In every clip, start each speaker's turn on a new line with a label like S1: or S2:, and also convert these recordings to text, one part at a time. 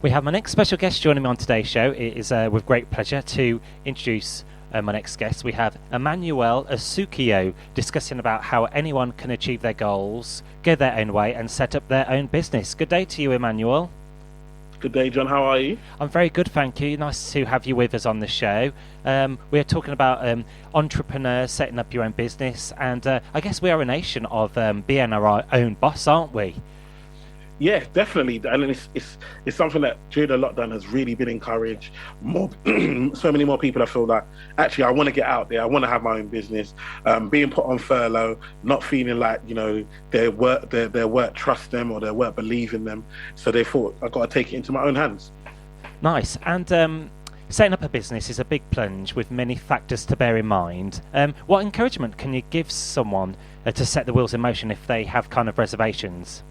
S1: We have my next special guest joining me on today's show. It is with great pleasure to introduce my next guest. We have Emmanuel Asuquo discussing about how anyone can achieve their goals, go their own way, and set up their own business. Good day to you, Emmanuel.
S2: Good day, John. How are you?
S1: I'm very good, thank you. Nice to have you with us on the show. We're talking about entrepreneurs setting up your own business, and I guess we are a nation of being our own boss, aren't we?
S2: Yeah, definitely, and it's something that during the lockdown has really been encouraged. More, so many more people. I feel like actually I want to get out there. I want to have my own business. Being put on furlough, not feeling like their work trust them or their work believe in them. So they thought I got to take it into my own hands.
S1: Nice. And setting up a business is a big plunge with many factors to bear in mind. What encouragement can you give someone to set the wheels in motion if they have kind of reservations?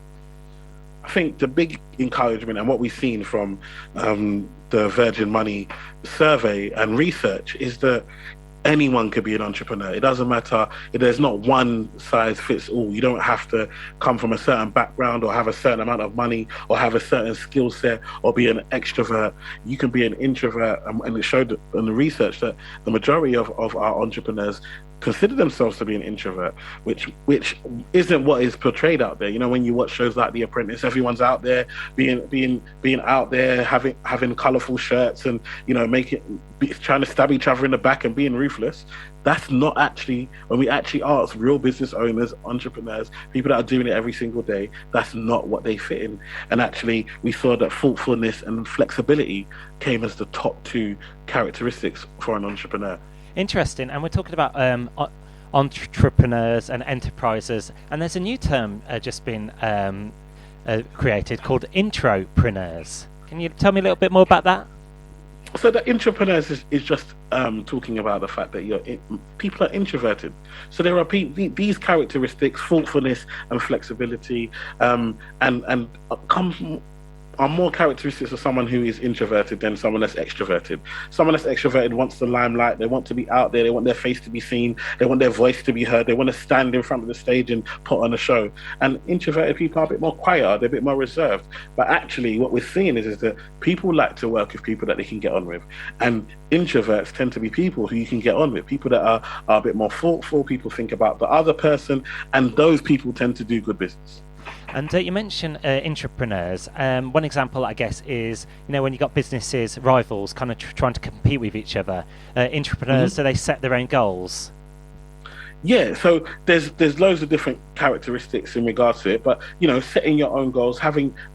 S2: I think the big encouragement and what we've seen from the Virgin Money survey and research is that anyone could be an entrepreneur. It doesn't matter. There's not one size fits all. You don't have to come from a certain background or have a certain amount of money or have a certain skill set or be an extrovert. You can be an introvert. And it showed in the research that the majority of our entrepreneurs consider themselves to be an introvert, which isn't what is portrayed out there. When you watch shows like The Apprentice, everyone's out there being out there, having colourful shirts and trying to stab each other in the back and being ruthless. That's not actually, when we actually ask real business owners, entrepreneurs, people that are doing it every single day, that's not what they fit in. And actually, we saw that thoughtfulness and flexibility came as the top two characteristics for an entrepreneur.
S1: Interesting. And we're talking about entrepreneurs and enterprises, and there's a new term just been created called Intropreneurs. Can you tell me a little bit more about that?
S2: So the entrepreneurs is just talking about the fact that people are introverted. So there are these characteristics, thoughtfulness and flexibility, and are more characteristics of someone who is introverted than someone that's extroverted. Someone that's extroverted wants the limelight. They want to be out there. They want their face to be seen. They want their voice to be heard. They want to stand in front of the stage and put on a show. And introverted people are a bit more quiet. They're a bit more reserved. But actually what we're seeing is that people like to work with people that they can get on with. And introverts tend to be people who you can get on with, people that are a bit more thoughtful, people think about the other person, and those people tend to do good business.
S1: And you mentioned entrepreneurs. One example, I guess, is when you got businesses, rivals, kind of trying to compete with each other. Entrepreneurs, do they set their own goals?
S2: Yeah, so there's loads of different characteristics in regards to it, but setting your own goals,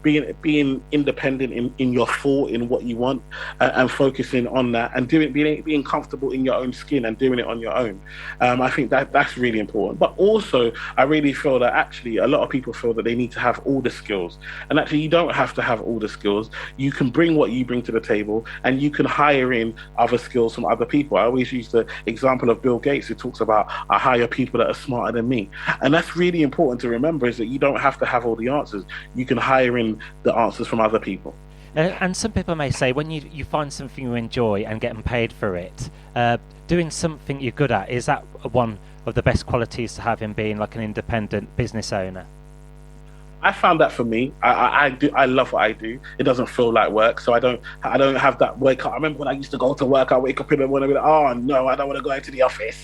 S2: being independent in your thought, in what you want, and focusing on that, and being comfortable in your own skin and doing it on your own. I think that's really important. But also, I really feel that actually a lot of people feel that they need to have all the skills, and actually you don't have to have all the skills. You can bring what you bring to the table, and you can hire in other skills from other people. I always use the example of Bill Gates, who talks about I hire people that are smarter than me, and that's really important to remember, is that you don't have to have all the answers. You can hire in the answers from other people.
S1: And some people may say, when you find something you enjoy and getting paid for it, doing something you're good at, is that one of the best qualities to have in being like an independent business owner?
S2: I found that for me, I love what I do. It doesn't feel like work, so I don't have that wake up. I remember when I used to go to work, I wake up in the morning and be like, oh no, I don't want to go into the office.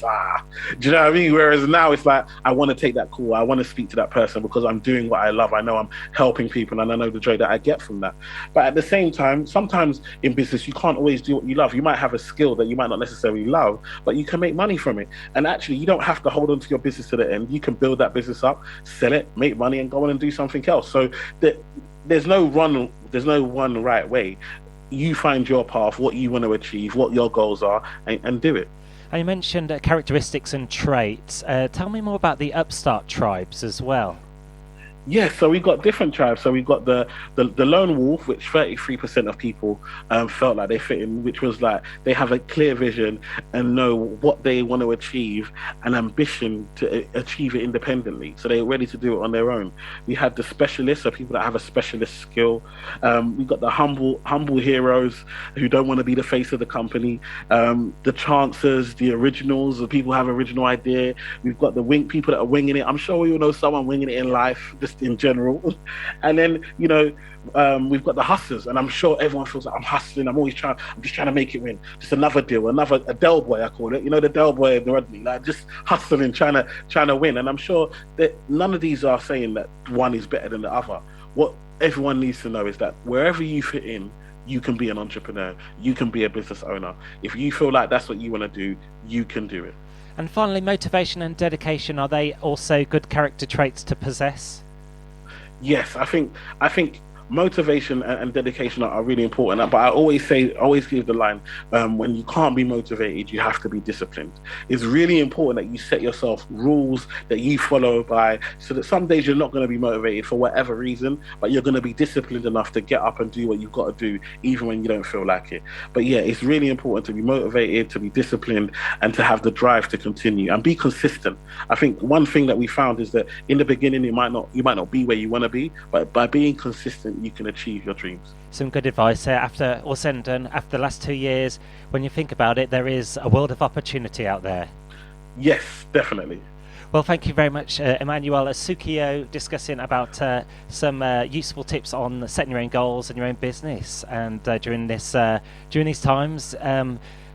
S2: Do you know what I mean? Whereas now it's like, I want to take that call. I want to speak to that person because I'm doing what I love. I know I'm helping people, and I know the joy that I get from that. But at the same time, sometimes in business, you can't always do what you love. You might have a skill that you might not necessarily love, but you can make money from it. And actually, you don't have to hold on to your business to the end. You can build that business up, sell it, make money, and go on and do something else. So there's no one right way. You find your path, what you want to achieve, what your goals are, and do it.
S1: And you mentioned characteristics and traits. Tell me more about the Upstart tribes as well.
S2: Yeah, so we've got different tribes. So we've got the lone wolf, which 33% of people felt like they fit in, which was like they have a clear vision and know what they want to achieve, and ambition to achieve it independently. So they're ready to do it on their own. We had the specialists, so people that have a specialist skill. We've got the humble heroes who don't want to be the face of the company. The chancers, the originals, the people who have original idea. We've got the people that are winging it. I'm sure we all know someone winging it in life. Just just in general. And then, we've got the hustlers, and I'm sure everyone feels like I'm hustling. I'm just trying to make it win. Just another deal, a Del Boy, I call it. The Del Boy and the Rodney, like just hustling, trying to win. And I'm sure that none of these are saying that one is better than the other. What everyone needs to know is that wherever you fit in, you can be an entrepreneur. You can be a business owner. If you feel like that's what you want to do, you can do it.
S1: And finally, motivation and dedication, are they also good character traits to possess?
S2: Yes, I think motivation and dedication are really important. But I always give the line, when you can't be motivated, you have to be disciplined. It's really important that you set yourself rules that you follow by, so that some days you're not going to be motivated for whatever reason, but you're going to be disciplined enough to get up and do what you've got to do, even when you don't feel like it. But yeah, it's really important to be motivated, to be disciplined, and to have the drive to continue and be consistent. I think one thing that we found is that in the beginning, you might not be where you want to be, but by being consistent, you can achieve your dreams.
S1: Some good advice there. After all said and done, after the last 2 years, when you think about it, there is a world of opportunity out there.
S2: Yes, definitely.
S1: Well, thank you very much, Emmanuel Asuquo, discussing about some useful tips on setting your own goals and your own business. And during these times,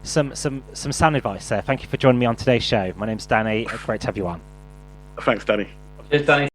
S1: some sound advice there. Thank you for joining me on today's show. My name's Danny. Great to have you on.
S2: Thanks, Danny.
S3: Cheers, Danny.